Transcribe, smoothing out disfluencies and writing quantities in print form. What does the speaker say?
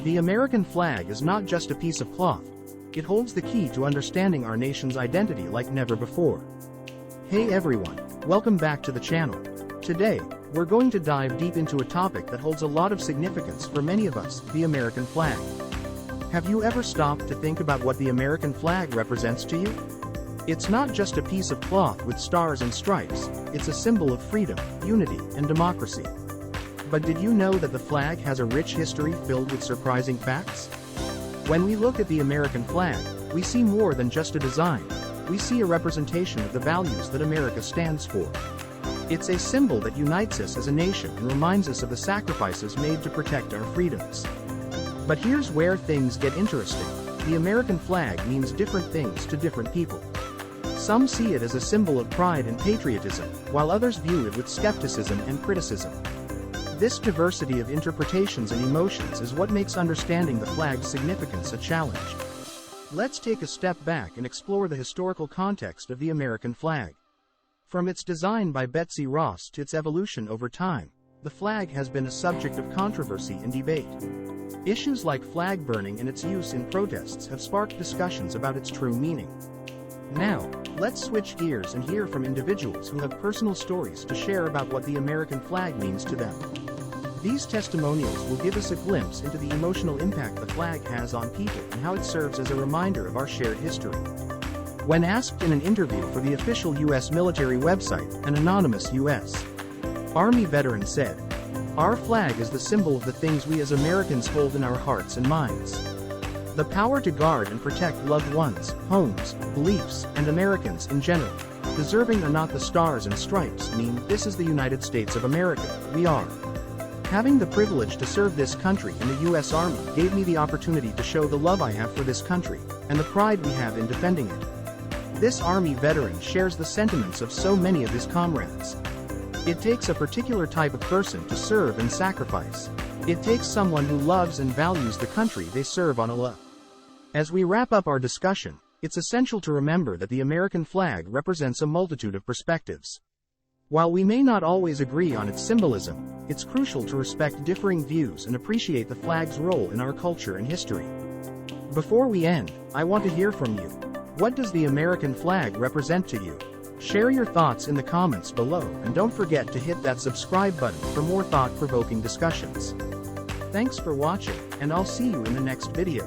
The American flag is not just a piece of cloth. It holds the key to understanding our nation's identity like never before. Hey everyone, welcome back to the channel. Today, we're going to dive deep into a topic that holds a lot of significance for many of us, the American flag. Have you ever stopped to think about what the American flag represents to you? It's not just a piece of cloth with stars and stripes, it's a symbol of freedom, unity, and democracy. But did you know that the flag has a rich history filled with surprising facts? When we look at the American flag, we see more than just a design. We see a representation of the values that America stands for. It's a symbol that unites us as a nation and reminds us of the sacrifices made to protect our freedoms. But here's where things get interesting. The American flag means different things to different people. Some see it as a symbol of pride and patriotism, while others view it with skepticism and criticism. This diversity of interpretations and emotions is what makes understanding the flag's significance a challenge. Let's take a step back and explore the historical context of the American flag. From its design by Betsy Ross to its evolution over time, the flag has been a subject of controversy and debate. Issues like flag burning and its use in protests have sparked discussions about its true meaning. Now, let's switch gears and hear from individuals who have personal stories to share about what the American flag means to them. These testimonials will give us a glimpse into the emotional impact the flag has on people and how it serves as a reminder of our shared history. When asked in an interview for the official U.S. military website, an anonymous U.S. Army veteran said, "Our flag is the symbol of the things we as Americans hold in our hearts and minds. The power to guard and protect loved ones, homes, beliefs, and Americans in general, deserving or not the stars and stripes, mean this is the United States of America, we are. Having the privilege to serve this country in the U.S. Army gave me the opportunity to show the love I have for this country, and the pride we have in defending it." This Army veteran shares the sentiments of so many of his comrades. It takes a particular type of person to serve and sacrifice. It takes someone who loves and values the country they serve on a love. As we wrap up our discussion, it's essential to remember that the American flag represents a multitude of perspectives. While we may not always agree on its symbolism, it's crucial to respect differing views and appreciate the flag's role in our culture and history. Before we end, I want to hear from you. What does the American flag represent to you? Share your thoughts in the comments below, and don't forget to hit that subscribe button for more thought-provoking discussions. Thanks for watching, and I'll see you in the next video.